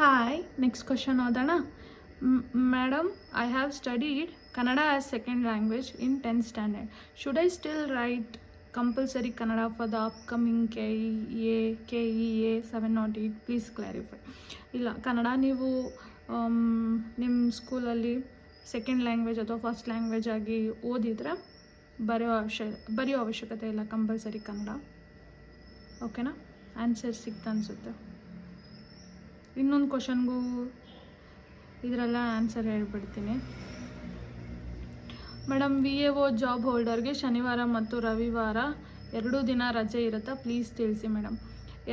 Hi, next question Odana. Madam, I have studied Kannada as second language in 10th standard. Should I still write compulsory Kannada for the upcoming KEA 708? Please clarify. ಇಲ್ಲ ಕನ್ನಡ ನೀವು ನಿಮ್ಮ ಸ್ಕೂಲಲ್ಲಿ second language ಅಥವಾ first language ಆಗಿ ಓದಿದರೆ ಬರೆಯೋ ಅವಶ್ಯಕತೆ ಇಲ್ಲ ಕಂಪಲ್ಸರಿ ಕನ್ನಡ. ಓಕೆನಾ? ಆನ್ಸರ್ ಸಿಕ್ತು ಅನಿಸುತ್ತೆ. ಇನ್ನೊಂದು ಕ್ವಶನ್ಗೂ ಇದರೆಲ್ಲ ಆನ್ಸರ್ ಹೇಳ್ಬಿಡ್ತೀನಿ. ಮೇಡಮ್, VAO ಜಾಬ್ ಹೋಲ್ಡರ್ಗೆ ಶನಿವಾರ ಮತ್ತು ರವಿವಾರ 2 ದಿನ ರಜೆ ಇರುತ್ತಾ? ಪ್ಲೀಸ್ ತಿಳಿಸಿ ಮೇಡಮ್.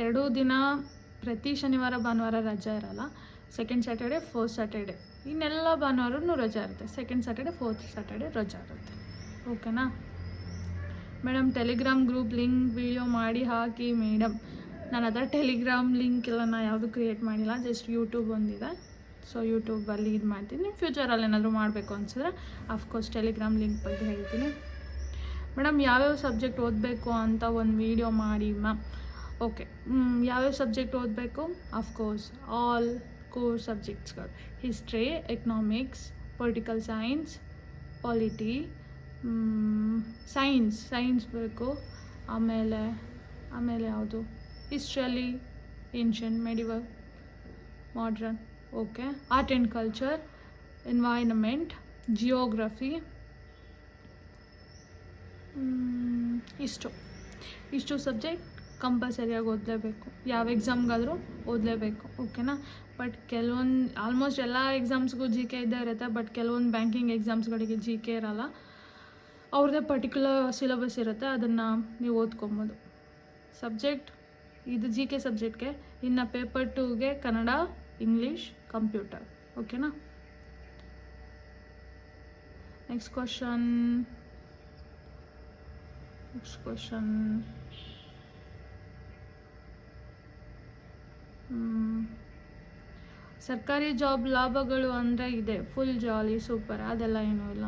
2 ದಿನ ಪ್ರತಿ ಶನಿವಾರ ಭಾನುವಾರ ರಜೆ ಇರಲ್ಲ. ಸೆಕೆಂಡ್ ಸ್ಯಾಟರ್ಡೆ, ಫೋರ್ತ್ ಸ್ಯಾಟರ್ಡೆ, ಇನ್ನೆಲ್ಲ ಭಾನುವಾರನೂ ರಜೆ ಇರುತ್ತೆ. ಸೆಕೆಂಡ್ ಸ್ಯಾಟರ್ಡೆ, ಫೋರ್ತ್ ಸ್ಯಾಟರ್ಡೆ ರಜೆ ಇರುತ್ತೆ. ಓಕೆನಾ madam? Telegram group link video ಮಾಡಿ ಹಾಕಿ ಮೇಡಮ್. ನನ್ನ ಹತ್ರ ಟೆಲಿಗ್ರಾಮ್ ಲಿಂಕ್ ಎಲ್ಲ ನಾನು ಯಾವುದು ಕ್ರಿಯೇಟ್ ಮಾಡಿಲ್ಲ, ಜಸ್ಟ್ ಯೂಟ್ಯೂಬ್ ಒಂದಿದೆ. ಸೊ ಯೂಟ್ಯೂಬಲ್ಲಿ ಇದು ಮಾಡ್ತೀನಿ. ಫ್ಯೂಚರಲ್ಲಿ ಏನಾದರೂ ಮಾಡಬೇಕು ಅನಿಸಿದ್ರೆ ಅಫ್ಕೋರ್ಸ್ ಟೆಲಿಗ್ರಾಮ್ ಲಿಂಕ್ ಬಗ್ಗೆ ಹೇಳ್ತೀನಿ. ಮೇಡಮ್, ಯಾವ್ಯಾವ ಸಬ್ಜೆಕ್ಟ್ ಓದಬೇಕು ಅಂತ ಒಂದು ವೀಡಿಯೋ ಮಾಡಿ ಮ್ಯಾಮ್. ಓಕೆ, ಯಾವ್ಯಾವ ಸಬ್ಜೆಕ್ಟ್ ಓದಬೇಕು? ಅಫ್ಕೋರ್ಸ್ ಆಲ್ ಕೋರ್ ಸಬ್ಜೆಕ್ಟ್ಸ್ಗಳು. History, economics, political science, polity, science ಬೇಕು. ಆಮೇಲೆ ಯಾವುದು? ಹಿಸ್ಟ್ರಿಯಲ್ಲಿ ancient, medieval, modern. Okay, art and culture, environment, geography. ಇಷ್ಟು ಸಬ್ಜೆಕ್ಟ್ ಕಂಪಲ್ಸರಿಯಾಗಿ ಓದಲೇಬೇಕು. ಯಾವ ಎಕ್ಸಾಮ್ಗಾದರೂ ಓದಲೇಬೇಕು. ಓಕೆನಾ? ಬಟ್ ಆಲ್ಮೋಸ್ಟ್ ಎಲ್ಲ ಎಕ್ಸಾಮ್ಸ್ಗೂ GK ಇದ್ದೇ ಇರುತ್ತೆ. ಬಟ್ ಕೆಲವೊಂದು ಬ್ಯಾಂಕಿಂಗ್ ಎಕ್ಸಾಮ್ಸ್ಗಳಿಗೆ GK ಇರಲ್ಲ. ಅವ್ರದ್ದೇ ಪರ್ಟಿಕ್ಯುಲರ್ ಸಿಲೆಬಸ್ ಇರುತ್ತೆ, ಅದನ್ನು ನೀವು ಓದ್ಕೊಬೋದು. ಸಬ್ಜೆಕ್ಟ್ ಇದು GK ಸಬ್ಜೆಕ್ಟ್ಗೆ. ಇನ್ನು ಪೇಪರ್ 2ಗೆ ಕನ್ನಡ, ಇಂಗ್ಲೀಷ್, ಕಂಪ್ಯೂಟರ್. ಓಕೆನಾ? Next question. ಸರ್ಕಾರಿ ಜಾಬ್ ಲಾಭಗಳು ಅಂದರೆ ಇದೆ, ಫುಲ್ ಜಾಲಿ ಸೂಪರ್. ಅದೆಲ್ಲ ಏನೂ ಇಲ್ಲ.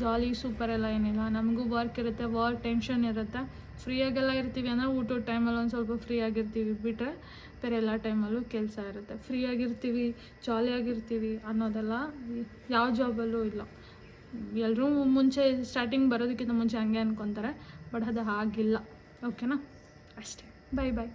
ಜಾಲಿ ಸೂಪರ್ ಎಲ್ಲ ಏನಿಲ್ಲ. ನಮಗೂ ವರ್ಕ್ ಇರುತ್ತೆ, ವರ್ಕ್ ಟೆನ್ಷನ್ ಇರುತ್ತೆ. ಫ್ರೀಯಾಗೆಲ್ಲ ಇರ್ತೀವಿ ಅಂದರೆ ಊಟದ ಟೈಮಲ್ಲಿ ಒಂದು ಸ್ವಲ್ಪ ಫ್ರೀ ಆಗಿರ್ತೀವಿ, ಬಿಟ್ಟರೆ ಬೇರೆ ಎಲ್ಲ ಟೈಮಲ್ಲೂ ಕೆಲಸ ಇರುತ್ತೆ. ಫ್ರೀಯಾಗಿರ್ತೀವಿ, ಜಾಲಿಯಾಗಿರ್ತೀವಿ ಅನ್ನೋದೆಲ್ಲ ಯಾವ ಜಾಬಲ್ಲೂ ಇಲ್ಲ. ಎಲ್ಲರೂ ಮುಂಚೆ ಸ್ಟಾರ್ಟಿಂಗ್ ಬರೋದಕ್ಕಿಂತ ಮುಂಚೆ ಹಂಗೆ ಅಂದ್ಕೊತಾರೆ, ಬಟ್ ಅದು ಹಾಗಿಲ್ಲ. ಓಕೆನಾ? ಅಷ್ಟೇ. ಬಾಯ್.